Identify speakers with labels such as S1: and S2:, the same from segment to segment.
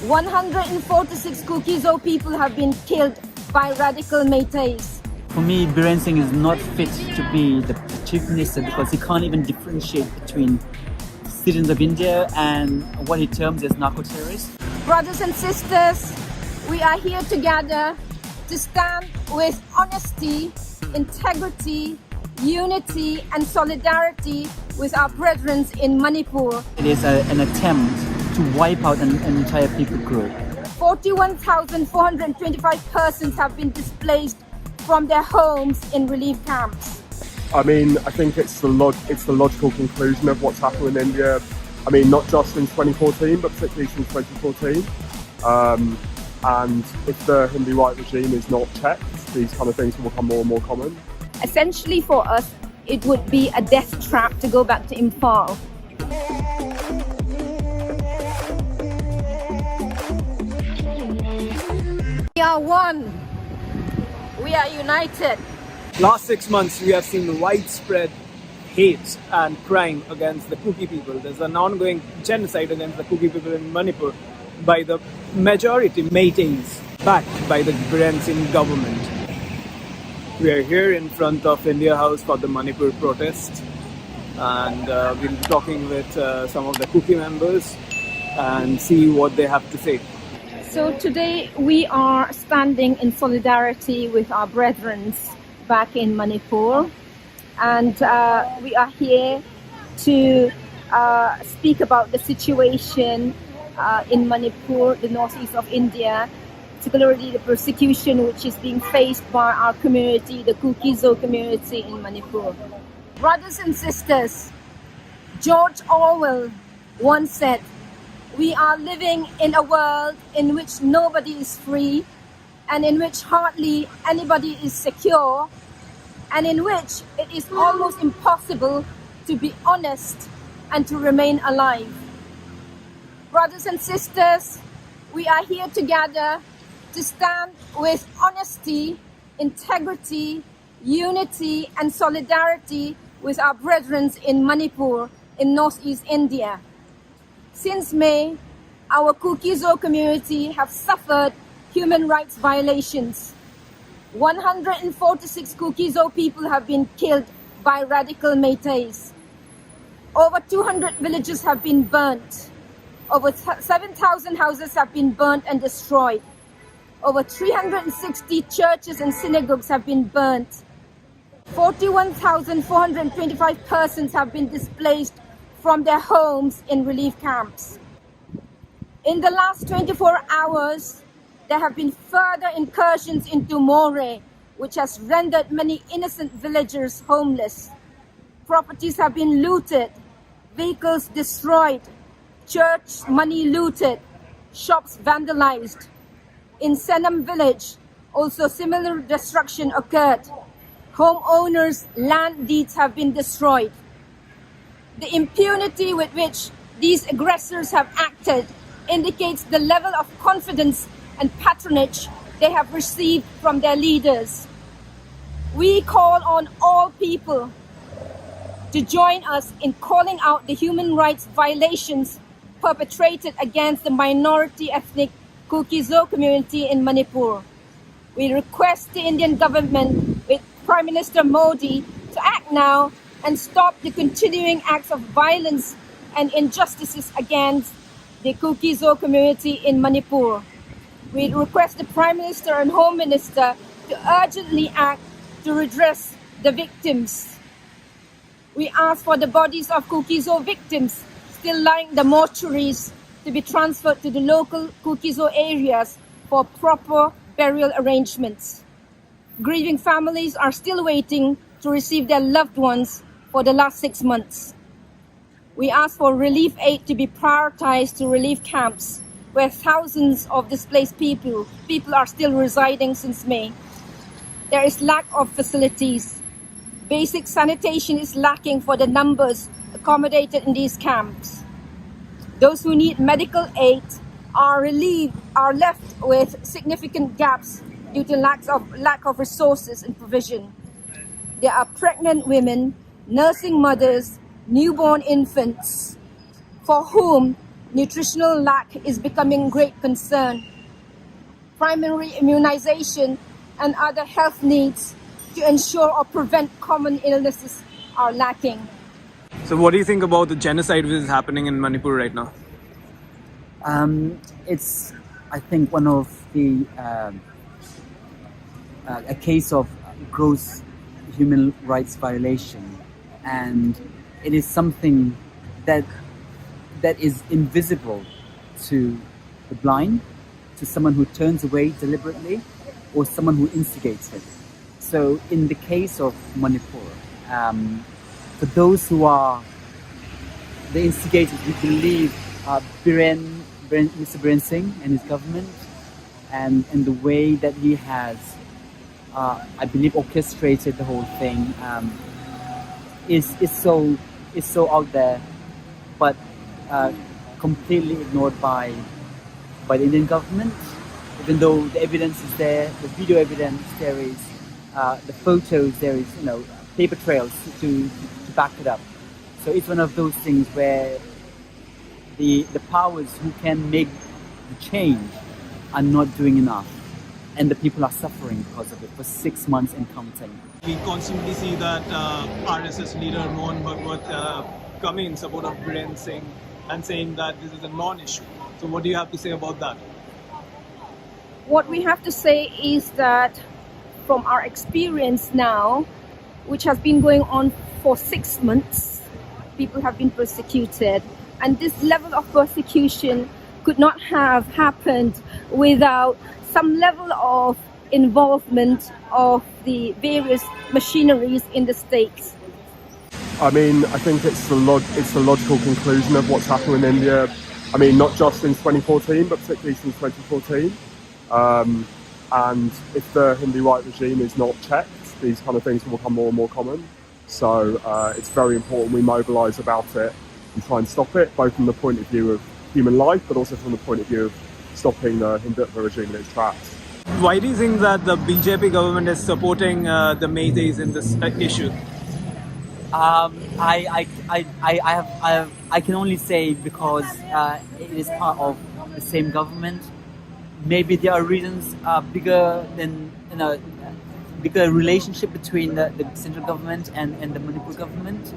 S1: 146 Kuki-Zo people have been killed by radical Meiteis.
S2: For me, Biren Singh is not fit to be the chief minister because he can't even differentiate between citizens of India and what he terms as narco-terrorists.
S1: Brothers and sisters, we are here together to stand with honesty, integrity, unity and solidarity with our brethren in Manipur.
S2: It is an attempt to wipe out an entire people group.
S1: 41,425 persons have been displaced from their homes in relief camps.
S3: I mean, I think it's the logical conclusion of what's happened in India. I mean, not just since 2014, but particularly since 2014. And if the Hindi right regime is not checked, these kind of things will become more and more common.
S1: Essentially for us, it would be a death trap to go back to Imphal. We are one. We are united.
S4: Last 6 months, we have seen widespread hate and crime against the Kuki people. There's an ongoing genocide against the Kuki people in Manipur by the majority Meiteis, backed by the Biren Singh government. We are here in front of India House for the Manipur protest, and we'll be talking with some of the Kuki members and see what they have to say.
S1: So today we are standing in solidarity with our brethren back in Manipur, and we are here to speak about the situation in Manipur, the northeast of India, particularly the persecution which is being faced by our community, the Kuki-Zo community in Manipur. Brothers and sisters, George Orwell once said, "We are living in a world in which nobody is free, and in which hardly anybody is secure, and in which it is almost impossible to be honest and to remain alive." Brothers and sisters, we are here together to stand with honesty, integrity, unity and solidarity with our brethren in Manipur in northeast India. Since May, our Kuki-Zo community have suffered human rights violations. 146 Kuki-Zo people have been killed by radical Meiteis. Over 200 villages have been burnt. Over 7,000 houses have been burnt and destroyed. Over 360 churches and synagogues have been burnt. 41,425 persons have been displaced from their homes in relief camps. In the last 24 hours, there have been further incursions into Meitei, which has rendered many innocent villagers homeless. Properties have been looted, vehicles destroyed, church money looted, shops vandalized. In Senam village, also similar destruction occurred. Homeowners' land deeds have been destroyed. The impunity with which these aggressors have acted indicates the level of confidence and patronage they have received from their leaders. We call on all people to join us in calling out the human rights violations perpetrated against the minority ethnic Kuki-Zo community in Manipur. We request the Indian government with Prime Minister Modi to act now and stop the continuing acts of violence and injustices against the Kuki-Zo community in Manipur. We request the Prime Minister and Home Minister to urgently act to redress the victims. We ask for the bodies of Kuki-Zo victims still lying in the mortuaries to be transferred to the local Kuki-Zo areas for proper burial arrangements. Grieving families are still waiting to receive their loved ones for the last 6 months. We ask for relief aid to be prioritized to relief camps where thousands of displaced people are still residing since May. There is lack of facilities. Basic sanitation is lacking for the numbers accommodated in these camps. Those who need medical aid are left with significant gaps due to lack of resources and provision. There are pregnant women, nursing mothers, newborn infants, for whom Nutritional lack is becoming great concern. Primary immunization and other health needs to ensure or prevent common illnesses are lacking.
S4: So, what do you think about the genocide which is happening in Manipur right now?
S2: It's, I think, one of the a case of gross human rights violation, and it is something that is invisible to the blind, to someone who turns away deliberately, or someone who instigates it. So, in the case of Manipur, for those who are the instigators, we believe Mr. Biren Singh and his government, and the way that he has, I believe, orchestrated the whole thing, is so out there, but completely ignored by the Indian government. Even though the evidence is there, the video evidence there is, the photos there is, paper trails to back it up. So it's one of those things where the powers who can make the change are not doing enough, and the people are suffering because of it for 6 months and counting.
S4: We constantly see that RSS leader Mohan Bhagwat coming in support of Biren Singh and saying that this is a non-issue. So what do you have to say about that?
S1: What we have to say is that from our experience now, which has been going on for 6 months, people have been persecuted. And this level of persecution could not have happened without some level of involvement of the various machineries in the states.
S3: I mean, I think it's the logical conclusion of what's happened in India. I mean, not just in 2014, but particularly since 2014. And if the Hindi right regime is not checked, these kind of things will become more and more common. So it's very important we mobilise about it and try and stop it, both from the point of view of human life, but also from the point of view of stopping the Hindutva regime in its tracks.
S4: Why do you think that the BJP government is supporting the Meiteis in this issue?
S2: I can only say because it is part of the same government. Maybe there are reasons bigger than bigger relationship between the central government and the Manipur government.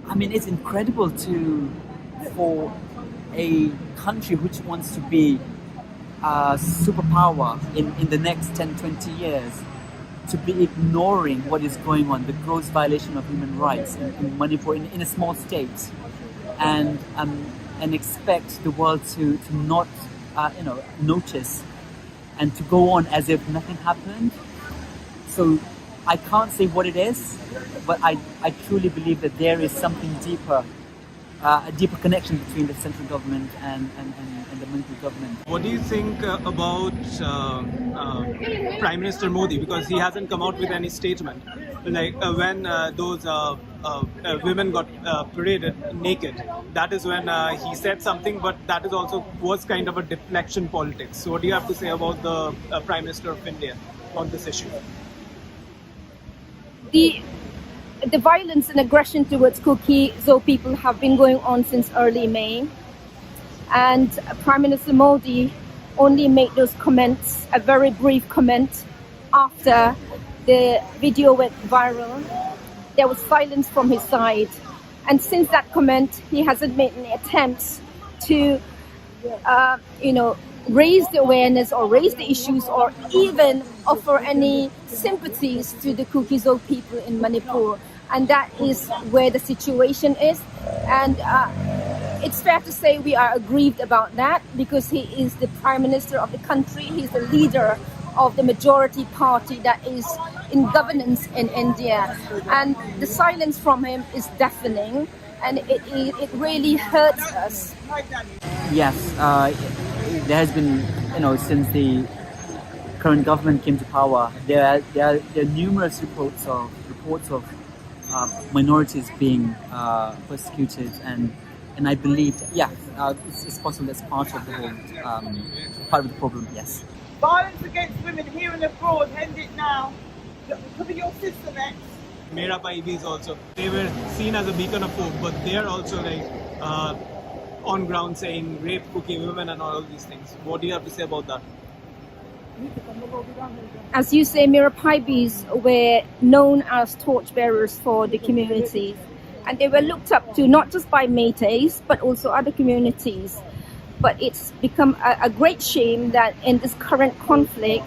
S2: I mean, it's incredible for a country which wants to be a superpower in the next 10-20 years to be ignoring what is going on, the gross violation of human rights in Manipur, in a small state, and expect the world to not notice and to go on as if nothing happened. So I can't say what it is, but I truly believe that there is something deeper, a deeper connection between the central government and the Manipur government.
S4: What do you think about Prime Minister Modi? Because he hasn't come out with any statement. Like when those women got paraded naked, that is when he said something, but that is also was kind of a deflection politics. So what do you have to say about the Prime Minister of India on this issue?
S1: The violence and aggression towards Kuki-Zo people have been going on since early May. And Prime Minister Modi only made those comments, a very brief comment, after the video went viral. There was silence from his side. And since that comment, he hasn't made any attempts to, raise the awareness or raise the issues or even offer any sympathies to the Kuki-Zo people in Manipur. And that is where the situation is. And it's fair to say we are aggrieved about that because he is the Prime Minister of the country. He's the leader of the majority party that is in governance in India. And the silence from him is deafening, and it really hurts us.
S2: Yes, there has been, since the current government came to power, there are numerous reports of minorities being persecuted, and I believe, it's possible that's part of the whole part of the problem. Yes.
S5: Violence against women here and abroad, end it now. Cover your sister next.
S4: Meitei also, they were seen as a beacon of hope, but they are also on ground saying rape Kuki women and all of these things. What do you have to say about that?
S1: As you say, Mirapaibis were known as torchbearers for the communities, and they were looked up to not just by Meiteis but also other communities. But it's become a great shame that in this current conflict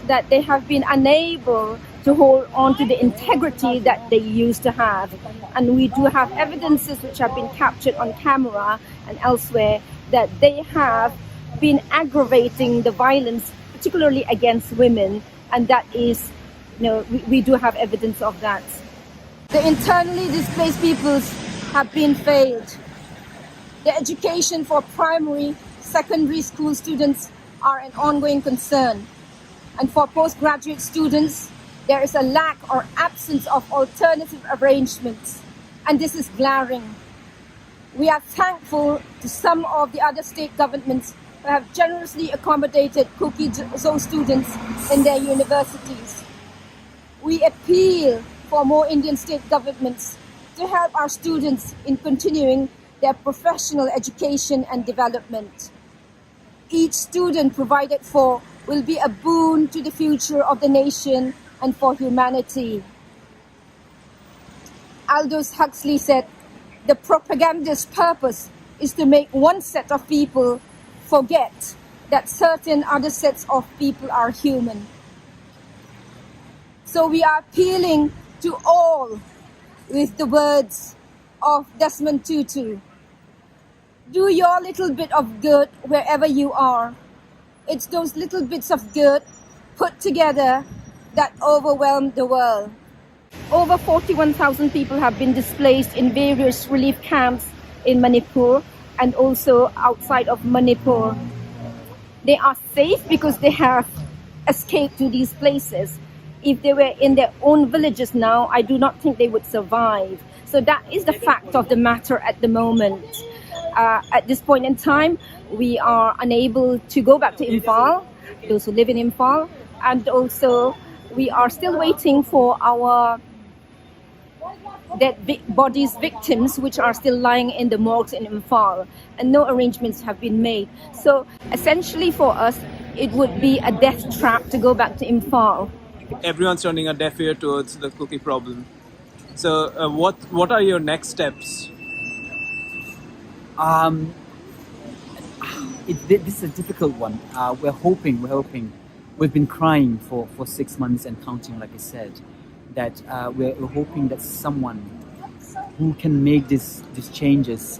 S1: that they have been unable to hold on to the integrity that they used to have. And we do have evidences which have been captured on camera and elsewhere that they have been aggravating the violence, particularly against women, and that is, we do have evidence of that. The internally displaced peoples have been failed. The education for primary, secondary school students are an ongoing concern. And for postgraduate students, there is a lack or absence of alternative arrangements, and this is glaring. We are thankful to some of the other state governments who have generously accommodated Kuki-Zo students in their universities. We appeal for more Indian state governments to help our students in continuing their professional education and development. Each student provided for will be a boon to the future of the nation and for humanity. Aldous Huxley said, "The propagandist's purpose is to make one set of people forget that certain other sets of people are human." So we are appealing to all with the words of Desmond Tutu. Do your little bit of good wherever you are. It's those little bits of good put together that overwhelm the world. Over 41,000 people have been displaced in various relief camps in Manipur and also outside of Manipur. They are safe because they have escaped to these places. If they were in their own villages now, I do not think they would survive. So that is the fact of the matter at the moment. At this point in time, we are unable to go back to Imphal, those who live in Imphal, and also we are still waiting for our dead bodies victims, which are still lying in the morgues in Imphal, and no arrangements have been made. So essentially for us, it would be a death trap to go back to Imphal.
S4: Everyone's turning a deaf ear towards the Kuki problem. So what are your next steps?
S2: This is a difficult one. We're hoping. We've been crying for 6 months and counting, like I said, that we're hoping that someone who can make these changes.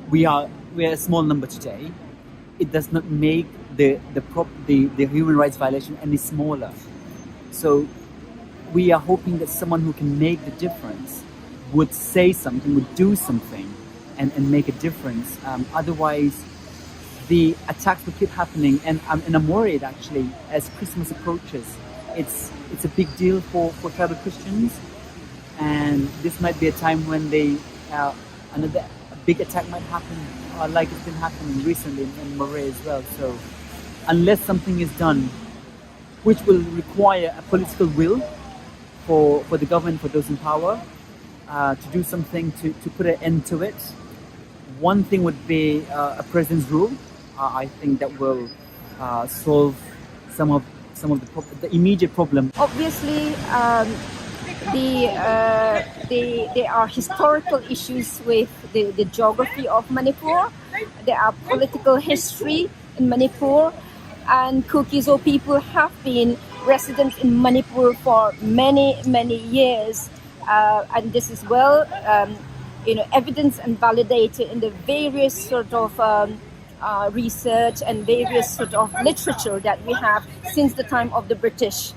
S2: We are a small number today. It does not make the human rights violation any smaller. So we are hoping that someone who can make the difference would say something, would do something, and make a difference. Otherwise, the attacks will keep happening, and I'm worried actually as Christmas approaches. It's a big deal for tribal Christians, and this might be a time when another big attack might happen, like it's been happening recently in Meitei as well. So unless something is done, which will require a political will for the government, for those in power, to do something to put an end to it. One thing would be a president's rule. I think that will solve some of the immediate problem.
S1: Obviously, there are historical issues with the geography of Manipur. There are political history in Manipur, and Kuki-Zo people have been residents in Manipur for many years, and this is well evidence and validated in the various sort of research and various sort of literature that we have since the time of the British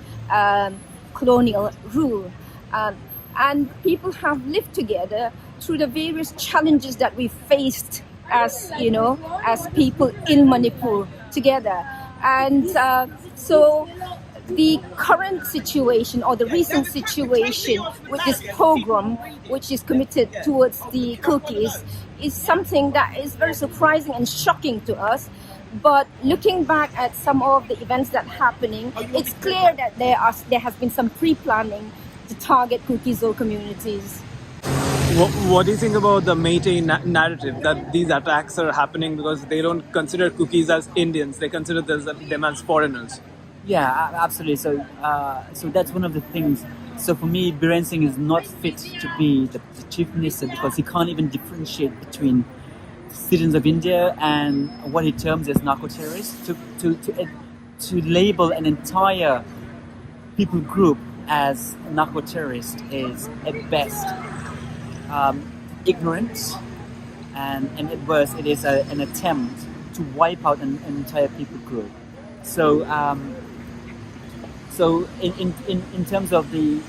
S1: colonial rule. And people have lived together through the various challenges that we faced as people in Manipur together. And so the current situation or the recent situation with this pogrom, which is committed towards the Kukis, is something that is very surprising and shocking to us. But looking back at some of the events that are happening, it's clear that there has been some pre-planning to target Kuki-Zo communities.
S4: What do you think about the Meitei narrative that these attacks are happening because they don't consider Kukis as Indians, they consider them as foreigners?
S2: Yeah, absolutely. So that's one of the things. So for me, Biren Singh is not fit to be the chief minister because he can't even differentiate between citizens of India and what he terms as narco-terrorists. To label an entire people group as narco-terrorist is at best ignorant, and at worst it is an attempt to wipe out an entire people group. So in terms of the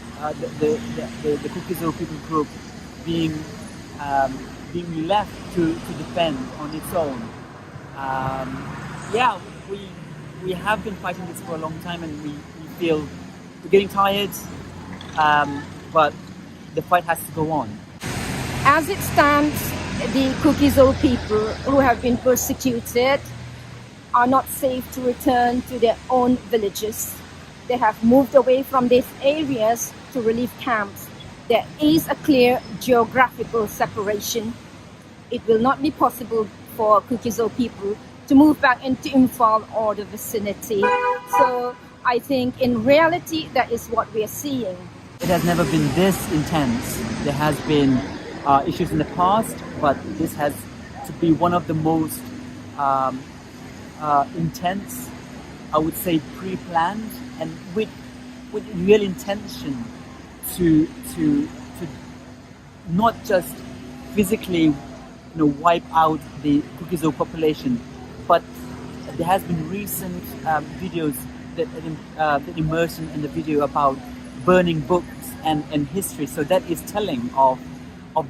S2: Kuki-Zo people group being left to defend on its own, yeah, we have been fighting this for a long time, and we feel we're getting tired, but the fight has to go on.
S1: As it stands, the Kuki-Zo people who have been persecuted are not safe to return to their own villages. They have moved away from these areas to relief camps. There is a clear geographical separation. It will not be possible for Kuki-Zo people to move back into Imphal or the vicinity. So I think in reality that is what we are seeing.
S2: It has never been this intense. There has been issues in the past, but this has to be one of the most intense, I would say, pre-planned and with real intention to not just physically, wipe out the Kuki-Zo population, but there has been recent videos that emerged in the video about burning books and history. So that is telling of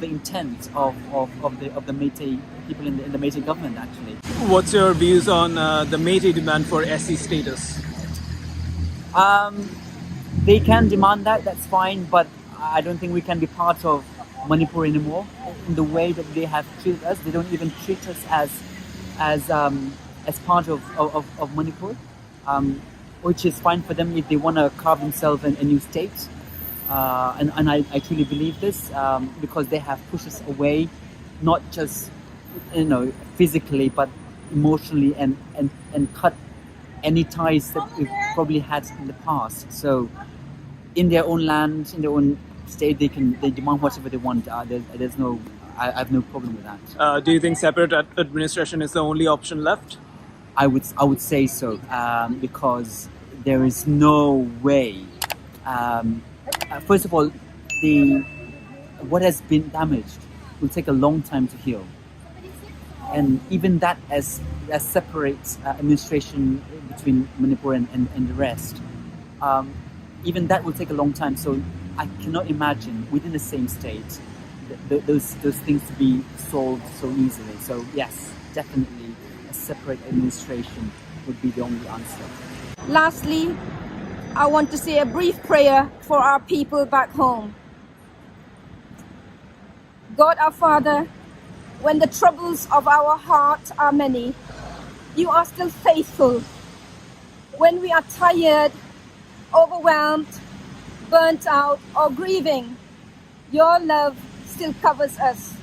S2: the intent of the Meitei people in the Meitei government, actually.
S4: What's your views on the Meitei demand for SC status?
S2: They can demand that, that's fine, but I don't think we can be part of Manipur anymore in the way that they have treated us. They don't even treat us as part of Manipur, which is fine for them if they want to carve themselves a new state. And I truly believe this because they have pushed us away, not just physically, but emotionally, and cut any ties that we've probably had in the past. So in their own land, in their own state, they demand whatever they want. I have no problem with that.
S4: Do you think separate administration is the only option left?
S2: I would say so, because there is no way. First of all, what has been damaged will take a long time to heal, and even that as separate administration between Manipur and the rest, even that will take a long time. So I cannot imagine within the same state those things to be solved so easily. So yes, definitely a separate administration would be the only answer.
S1: Lastly, I want to say a brief prayer for our people back home. God our Father, when the troubles of our heart are many, you are still faithful. When we are tired, overwhelmed, burnt out, or grieving, your love still covers us.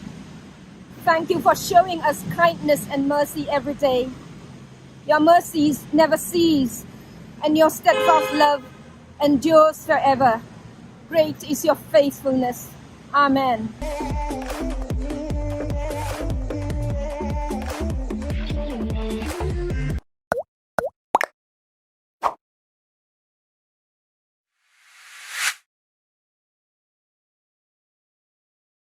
S1: Thank you for showing us kindness and mercy every day. Your mercies never cease, and your steadfast love endures forever. Great is your faithfulness. Amen.